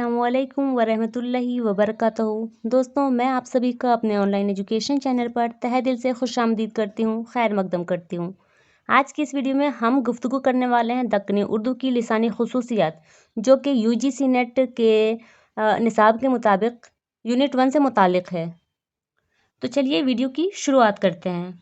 अस्सलामुअलैकुम वरहमतुल्लाहि वबरकातुहू। दोस्तों, मैं आप सभी का अपने ऑनलाइन एजुकेशन चैनल पर तहे दिल से खुशामदीद करती हूँ, खैर मकदम करती हूँ। आज की इस वीडियो में हम गुफ्तगू करने वाले हैं दक्कनी उर्दू की लिसानी खुसूसियात, जो कि यूजीसी नेट के निसाब के मुताबिक यूनिट 1 से मुतालिक है। तो चलिए वीडियो की शुरुआत करते हैं।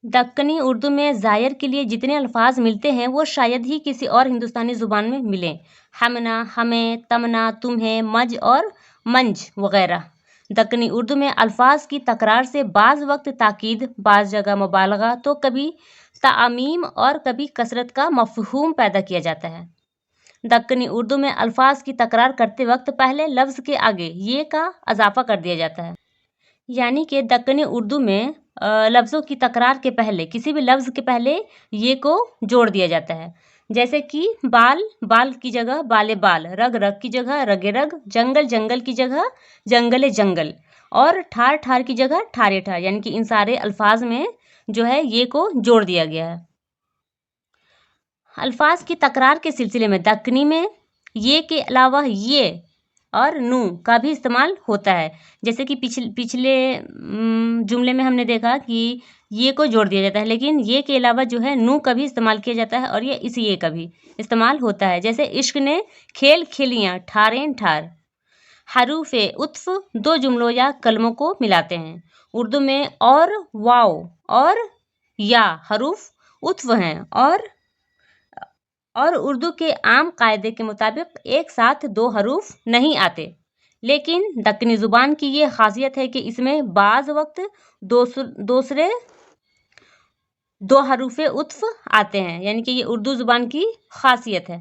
दक्कनी उर्दू में ज़ायर के लिए जितने अल्फाज मिलते हैं वो शायद ही किसी और हिंदुस्तानी ज़ुबान में मिलें। हमना, हमें, तमना, तुम्हें, मज और मंज वगैरह। दक्कनी उर्दू में अल्फाज की तकरार से बाज़ वक्त ताकीद, बाज़ जगह मुबालगा, तो कभी तामीम और कभी कसरत का मफ़हूम पैदा किया जाता है। दक्कनी उर्दू में अल्फाज की तकरार करते वक्त पहले लफ्ज़ के आगे ये का इजाफा कर दिया जाता है, यानी कि दक्कनी उर्दू में लफ्ज़ों की तकरार के पहले किसी भी लफ्ज़ के पहले ये को जोड़ दिया जाता है। जैसे कि बाल, बाल की जगह बाले बाल, रग, रग की जगह रगे रग, जंगल, जंगल की जगह जंगले जंगल, और ठार, ठार की जगह ठारे ठार, यानी कि इन सारे अल्फाज में जो है ये को जोड़ दिया गया है। अल्फाज की तकरार के सिलसिले में दक्कनी में ये के अलावा ये और नू का भी इस्तेमाल होता है। जैसे कि पिछले जुमले में हमने देखा कि ये को जोड़ दिया जाता है, लेकिन ये के अलावा जो है नू का भी इस्तेमाल किया जाता है और ये इस ये का भी इस्तेमाल होता है। जैसे इश्क ने खेल खेलियाँ ठारें ठार। हरूफ उत्फ दो जुमलों या कलमों को मिलाते हैं। उर्दू में और, वाव और या हरूफ उत्फ हैं और उर्दू के आम कायदे के मुताबिक एक साथ दो हरूफ नहीं आते। लेकिन दक्कनी ज़ुबान की ये खासियत है कि इसमें बाज़ वक्त दूसरे दो हरूफ उत्फ आते हैं, यानी कि ये उर्दू ज़ुबान की खासियत है।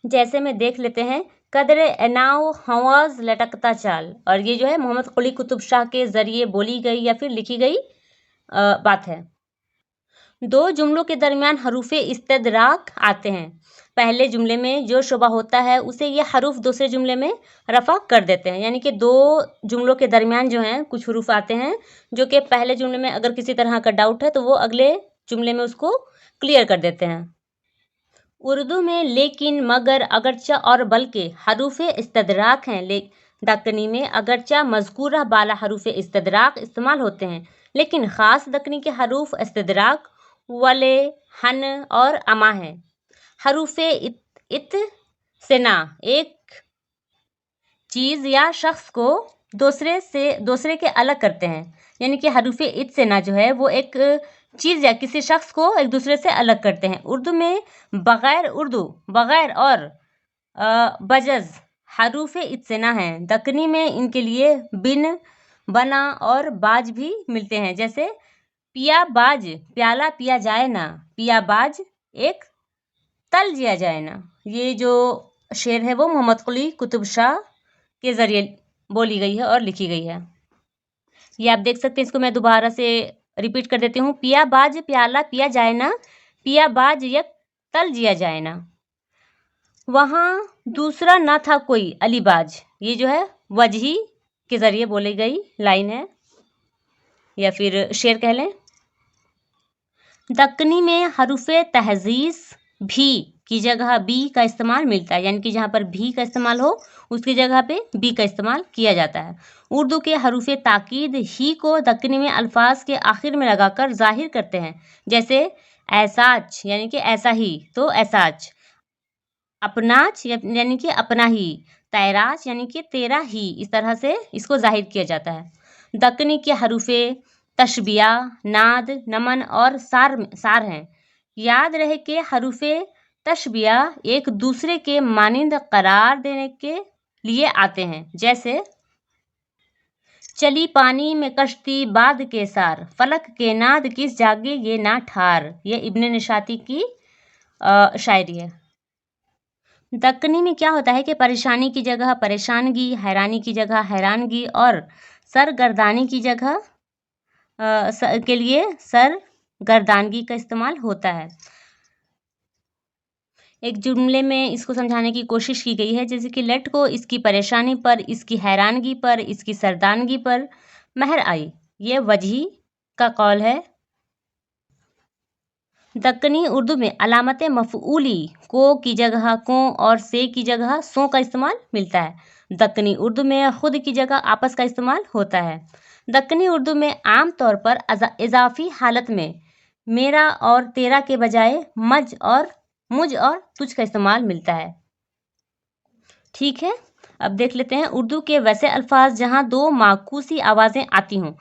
जैसे में देख लेते हैं, कदरे एनाओ हवाज लटकता चाल, और ये जो है मोहम्मद कुली कुतुब शाह के ज़रिए बोली गई या फिर लिखी गई बात है। दो जुमलों के दरमियान हरूफ इस्तदराक आते हैं। पहले जुमले में जो शुबा होता है उसे ये हरूफ दूसरे जुमले में रफ़ा कर देते हैं, यानी कि दो जुमलों के दरमियान जो हैं कुछ हरूफ आते हैं जो कि पहले जुमले में अगर किसी तरह का डाउट है तो वो अगले जुमले में उसको क्लियर कर देते हैं। उर्दू में लेकिन, मगर, अगरचा और बल्कि हरूफ इस्तदराक हैं। दक्कनी में अगरचा मज़कूरा बाला हरूफ इस्तदराक इस्तेमाल होते हैं, लेकिन ख़ास दक्कनी के हरूफ इस्तदराक वले, हन और अमा हैं। हरूफ इत से ना एक चीज़ या शख्स को दूसरे के अलग करते हैं, यानी कि हरूफ इत से ना जो है वो एक चीज़ या किसी शख्स को एक दूसरे से अलग करते हैं। उर्दू में बग़ैर और बजज़ हरूफ इत से ना हैं। दक्कनी में इनके लिए बिन, बना और बाज भी मिलते हैं। जैसे पिया बाज प्याला पिया जाए ना, पिया बाज एक तल जिया जाए ना। ये जो शेर है वो मोहम्मद कुली कुतुब शाह के ज़रिए बोली गई है और लिखी गई है। ये आप देख सकते हैं, इसको मैं दोबारा से रिपीट कर देती हूँ। पिया बाज प्याला पिया जाए ना, पिया बाज एक तल जिया जाए ना। वहाँ दूसरा ना था कोई अलीबाज, ये जो है वजही के ज़रिए बोली गई लाइन है या फिर शेर कह लें। दक्कनी में हरूफ तहज़ीज़ भी की जगह बी का इस्तेमाल मिलता है, यानी कि जहाँ पर भी का इस्तेमाल हो उसकी जगह पे बी का इस्तेमाल किया जाता है। उर्दू के हरूफ ताकीद ही को दक्कनी में अल्फाज के आखिर में लगाकर ज़ाहिर करते हैं। जैसे ऐसाच, यानी कि ऐसा ही, तो ऐसाच। अपनाच, यानी कि अपना ही। तैराच, यानी कि तेरा ही। इस तरह से इसको ज़ाहिर किया जाता है। दक्कनी के हरूफ तशबिया, नाद, नमन और सार हैं। याद रहे कि हरूफ तशबिया एक दूसरे के मानिंद करार देने के लिए आते हैं। जैसे चली पानी में कश्ती बाद के सार, फलक के नाद किस जागे ये ना ठार। ये इब्न निशाती की शायरी है। दक्कनी में क्या होता है कि परेशानी की जगह परेशानगी, हैरानी की जगह हैरानगी और सरगर्दानी की जगह के लिए सरगर्दानगी का इस्तेमाल होता है। एक जुमले में इसको समझाने की कोशिश की गई है, जैसे कि लट को इसकी परेशानी पर, इसकी हैरानगी पर, इसकी सरदानगी पर महर आई। ये वजही का कौल है। दक्कनी उर्दू में अलामत मफ़ऊली को की जगह को और से की जगह सो का इस्तेमाल मिलता है। दक्कनी उर्दू में खुद की जगह आपस का इस्तेमाल होता है। दक्कनी उर्दू में आम तौर पर इजाफी हालत में मेरा और तेरा के बजाय मुझ और तुझ का इस्तेमाल मिलता है। ठीक है, अब देख लेते हैं उर्दू के वैसे अल्फाज जहाँ दो माकूसी आवाज़ें आती हों।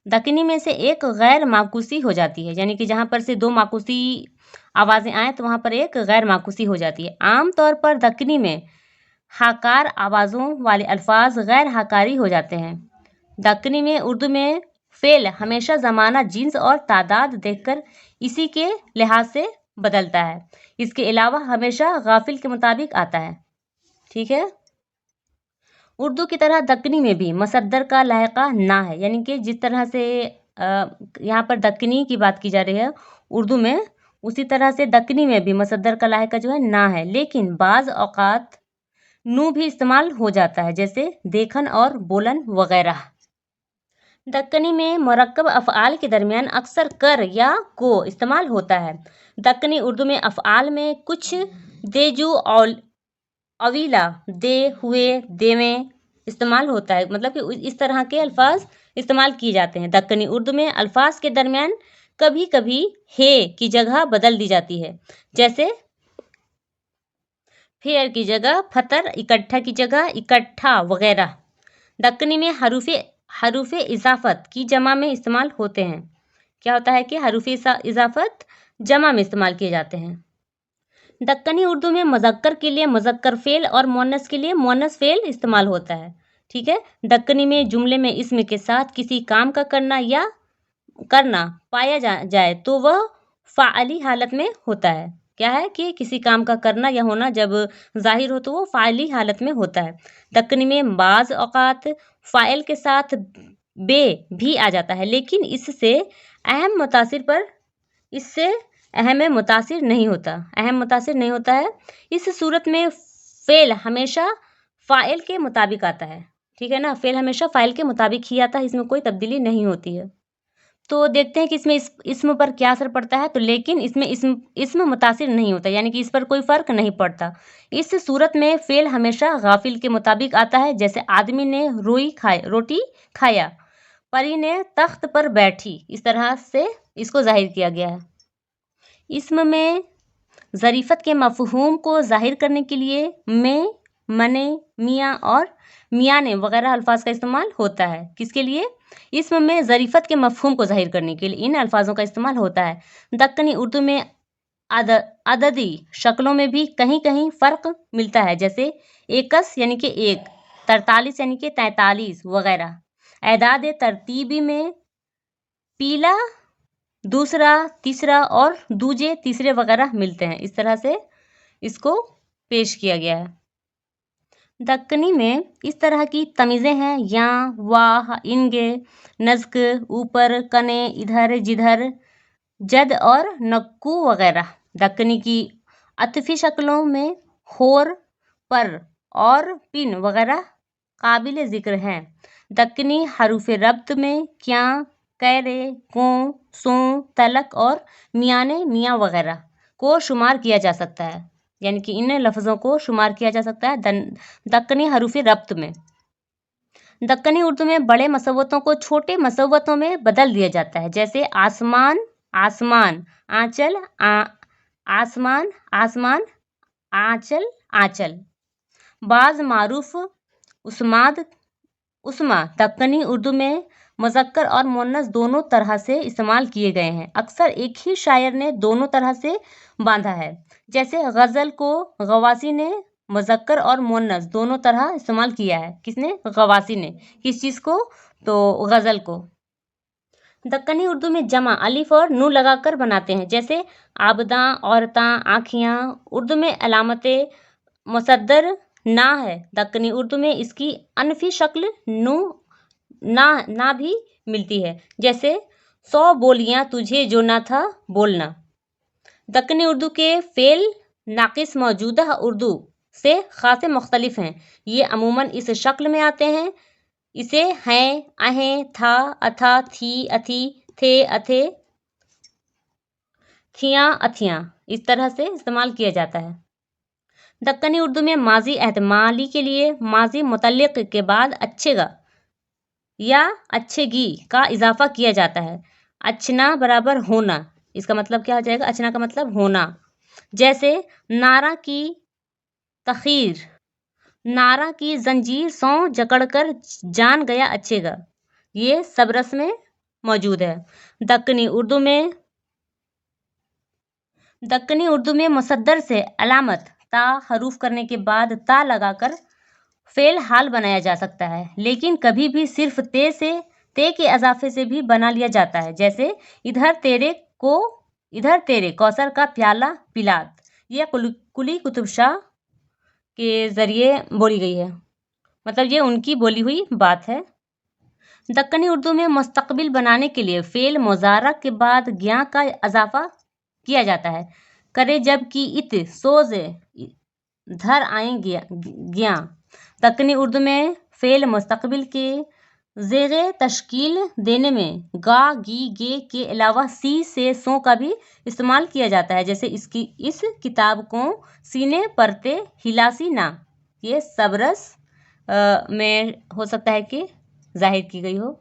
दक्कनी में से एक गैर माकूसी हो जाती है, यानी कि जहाँ पर से दो माकूसी आवाज़ें आएँ तो वहाँ पर एक गैर माकूसी हो जाती है। आम तौर पर दक्कनी में हाकार आवाज़ों वाले अल्फाज गैर हाकारी हो जाते हैं। दक्कनी में उर्दू में फ़ेल हमेशा ज़माना, जिन्स और तादाद देखकर इसी के लिहाज से बदलता है। इसके अलावा हमेशा गाफिल के मुताबिक आता है। ठीक है, उर्दू की तरह दक्कनी में भी मसद्दर का लायका ना है, यानी कि जिस तरह से यहाँ पर दक्कनी की बात की जा रही है उर्दू में, उसी तरह से दक्कनी में भी मसद्दर का लायका जो है ना है, लेकिन बाज़ औक़ात नू भी इस्तेमाल हो जाता है, जैसे देखन और बोलन वगैरह। दक्कनी में मुरक्कब अफ़आल के दरमियान अक्सर कर या को इस्तेमाल होता है। दक्कनी उर्दू में अफ़आल में कुछ देजू और अवीला, दे, हुए, देवें इस्तेमाल होता है, मतलब कि इस तरह के अल्फाज इस्तेमाल किए जाते हैं। दक्कनी उर्दू में अल्फाज के दरमियान कभी कभी हे की जगह बदल दी जाती है, जैसे फेयर की जगह फतर, इकट्ठा की जगह इकट्ठा वगैरह। दक्कनी में हरूफ इजाफत की जमा में इस्तेमाल होते हैं। क्या होता है कि हरूफ इजाफत जमा में इस्तेमाल किए जाते हैं। दक्कनी उर्दू में मुज़क्कर के लिए मुज़क्कर फ़ेल और मुअन्नस के लिए मुअन्नस फ़ेल इस्तेमाल होता है। ठीक है, दक्कनी में जुमले में इस्म के साथ किसी काम का करना पाया जाए तो वह फ़ाअली हालत में होता है। क्या है कि किसी काम का करना या होना जब ज़ाहिर हो तो वो फ़ाअली हालत में होता है। दक्कनी में बाज़ औक़ात फ़ाइल के साथ बे भी आ जाता है, लेकिन इससे अहम मुतासिर नहीं होता है। इस सूरत में फ़ेल हमेशा फ़ाइल के मुताबिक आता है। ठीक है ना, फ़ेल हमेशा फ़ाइल के मुताबिक ही आता है, इसमें कोई तब्दीली नहीं होती है। तो देखते हैं कि इसमें इस्म पर क्या असर पड़ता है। तो लेकिन इसमें इस्म मुतासिर नहीं होता, यानी कि इस पर कोई फ़र्क नहीं पड़ता। इस सूरत में फ़ेल हमेशा गाफिल के मुताबिक आता है, जैसे आदमी ने रोटी खाया, परी ने तख्त पर बैठी। इस तरह से इसको ज़ाहिर किया गया है। इस्म में ज़रीफ़त के मफ़हूम को ज़ाहिर करने के लिए में, मने, मियाँ और मियाने वगैरह अल्फाज का इस्तेमाल होता है। किसके लिए? इस्म में ज़रीफ़त के मफ़हूम को ज़ाहिर करने के लिए इन अल्फाजों का इस्तेमाल होता है। दक्कनी उर्दू में अददी शक्लों में भी कहीं कहीं फ़र्क मिलता है, जैसे एकस यानी कि एक, 43 यानी कि 43 वगैरह। एदाद तरतीबी में पीला दूसरा, तीसरा और दूजे तीसरे वगैरह मिलते हैं। इस तरह से इसको पेश किया गया है। दक्कनी में इस तरह की तमीज़ें हैं या, वाह, इनगे, नज़्क, ऊपर, कने, इधर, जिधर, जद और नक्कू वगैरह। दक्कनी की अतफ़ी शक्लों में होर, पर और पिन वगैरह काबिल ज़िक्र हैं। दक्कनी हरूफ रब्त में क्या, कैरे, को, सो, तलक और मियाने, मियाँ वगैरह को शुमार किया जा सकता है, यानी कि इन लफ्ज़ों को शुमार किया जा सकता है दक्कनी हरूफ रब्त में। दक्कनी उर्दू में बड़े मसव्वतों को छोटे मसव्वतों में बदल दिया जाता है, जैसे आसमान, आसमान, आंचल, आसमान, आसमान, आंचल, आंचल। बाज़ मारूफ उस्मा दक्कनी उर्दू में मुज़क्कर और मुअन्नस दोनों तरह से इस्तेमाल किए गए हैं। अक्सर एक ही शायर ने दोनों तरह से बांधा है, जैसे गज़ल को गवासी ने मुज़क्कर और मुअन्नस दोनों तरह इस्तेमाल किया है। किसने? गवासी ने। किस चीज़ को? तो गज़ल को। दक्कनी उर्दू में जमा अलिफ और नू लगाकर बनाते हैं, जैसे आबदा, औरतां, आँखियाँ। उर्दू में अलामत मुसद्दर ना है। दक्कनी उर्दू में इसकी अनफी शक्ल ना भी मिलती है, जैसे 100 बोलियां तुझे जो ना था बोलना। दक्कनी उर्दू के फ़ेल नाक़िस मौजूदा उर्दू से खासे मुख्तलिफ हैं। ये अमूमन इस शक्ल में आते हैं, इसे हैं, अहें, था, अथा, थी, अथी, थे, अथे, थियाँ अथियाँ इस तरह से इस्तेमाल किया जाता है। दक्कनी उर्दू में माजी एहतमाली के लिए माजी मुतल्लिक के बाद अच्छेगा या अच्छेगी का इजाफा किया जाता है। अच्छना बराबर होना, इसका मतलब क्या हो जाएगा? अच्छना का मतलब होना। जैसे नारा की तखीर, नारा की जंजीर सौ जकड़कर जान गया अच्छेगा, ये सब रस में मौजूद है। दक्कनी उर्दू में मुसद्दर से अलामत ता हरूफ करने के बाद ता लगाकर फेल हाल बनाया जा सकता है, लेकिन कभी भी सिर्फ ते के इजाफे से भी बना लिया जाता है। जैसे इधर तेरे कौसर का प्याला पिलात, यह कुली कुतुब शाह के जरिए बोली गई है, मतलब ये उनकी बोली हुई बात है। दक्कनी उर्दू में मुस्तकबिल बनाने के लिए फेल मुजारा के बाद ग्या का इजाफा किया जाता है। करे जब की इत सोज धर आए ग्या। दक्कनी उर्दू में फेल मुस्तकबिल के ज़ेरे तश्कील देने में गा गी गे के अलावा सी से सो का भी इस्तेमाल किया जाता है। जैसे इस किताब को सीने परते हिलासी ना, ये सबरस में हो सकता है कि जाहिर की गई हो।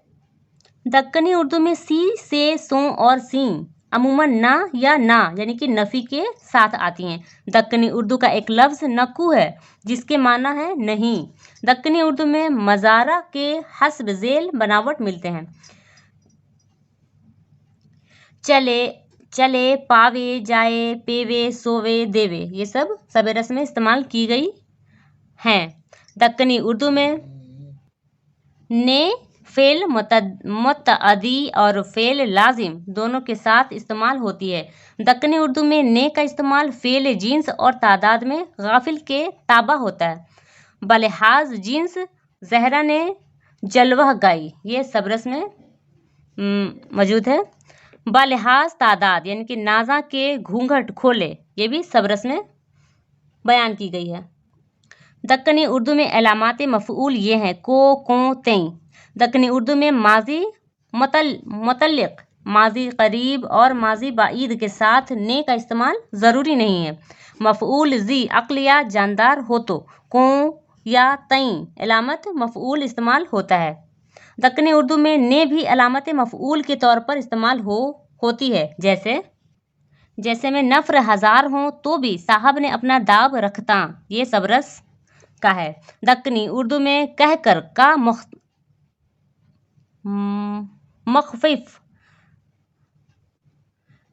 दक्कनी उर्दू में सी से सो और सी अमूमन ना या ना यानी कि नफ़ी के साथ आती हैं। दक्कनी उर्दू का एक लफ्ज़ नकू है जिसके माना है नहीं। दक्कनी उर्दू में मज़ारा के हस्ब ज़ेल बनावट मिलते हैं। चले पावे जाए पेवे सोवे देवे, ये सब सबे रस में इस्तेमाल की गई हैं। दक्कनी उर्दू में ने फेल मुतअद्दी और फेल लाजिम दोनों के साथ इस्तेमाल होती है। दक्कनी उर्दू में ने का इस्तेमाल फेल जिन्स और तादाद में गाफिल के ताबा होता है। बलिहाज जिन्स जहरा ने जलवह गाई, ये सबरस में मौजूद है। बलिहाज तादाद यानी कि नाजा के घूंघट खोले, ये भी सबरस में बयान की गई है। दक्कनी उर्दू में अलामात मफ़ऊल ये हैं को तई। दक्कनी उर्दू में माजी मुतल्लिक, माजी करीब और माजी बाईद के साथ ने का इस्तेमाल ज़रूरी नहीं है। मफ़ऊल जी अक्ल या जानदार हो तो को या तई अलामत मफ़ऊल इस्तेमाल होता है। दक्कनी उर्दू में ने भी अलामत मफ़ऊल के तौर पर इस्तेमाल होती है। जैसे में नफ़र हज़ार हों तो भी साहब ने अपना दाब रखता, ये सबरस का है। दक्कनी उर्दू में कहकर का मखफिफ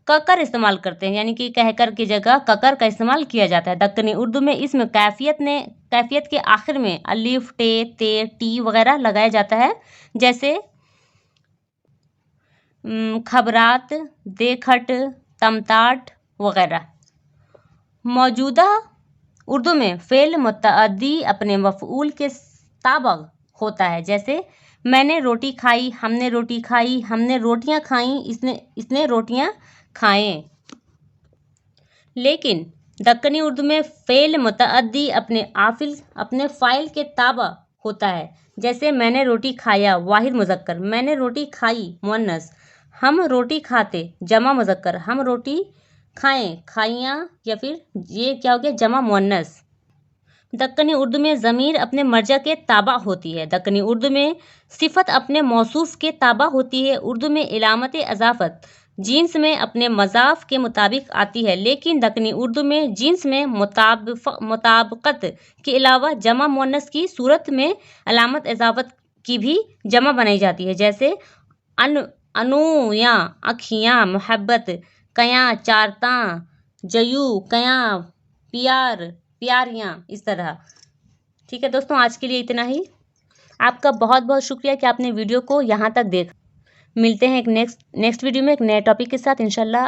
ककर इस्तेमाल करते हैं, यानी कि कहकर की जगह ककर का इस्तेमाल किया जाता है। दक्कनी उर्दू में इसमें कैफियत के आखिर में अलिफ ते टी वगैरह लगाया जाता है। जैसे खबरात देखट तमताट वगैरह। मौजूदा उर्दू में फेल मुतअद्दी अपने मफ़ऊल के ताबग होता है। जैसे मैंने रोटी खाई, हमने रोटी खाई, हमने रोटियां खाई, इसने रोटियां खाएं। लेकिन दक्कनी उर्दू में फेल मुतअद्दी अपने फ़ाइल के ताबा होता है। जैसे मैंने रोटी खाया वाहिद मुज़क्कर, मैंने रोटी खाई मुअन्नस, हम रोटी खाते जमा मुज़क्कर, हम रोटी खाएं खाइयाँ, या फिर ये क्या हो गया जमा मुअन्नस। दक्कनी उर्दू में ज़मीर अपने मर्जा के ताबा होती है। दक्कनी उर्दू में सिफत अपने मौसूफ के ताबा होती है। उर्दू में इलामत इजाफत जीन्स में अपने मज़ाफ के मुताबिक आती है, लेकिन दक्कनी उर्दू में जीन्स में मुताबकत के अलावा जमा मुअन्नस की सूरत में अलामत इजाफत की भी जमा बनाई जाती है। जैसे अनु या अखियाँ, मोहब्बत कयाँ, चारता जयू कयाँ, प्यारियाँ, इस तरह। ठीक है दोस्तों, आज के लिए इतना ही। आपका बहुत बहुत शुक्रिया कि आपने वीडियो को यहाँ तक देखा। मिलते हैं एक नेक्स्ट वीडियो में एक नए टॉपिक के साथ इंशाल्लाह।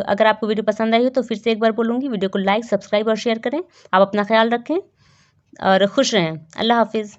अगर आपको वीडियो पसंद आई हो तो फिर से एक बार बोलूँगी, वीडियो को लाइक, सब्सक्राइब और शेयर करें। आप अपना ख्याल रखें और खुश रहें। अल्लाह हाफिज़।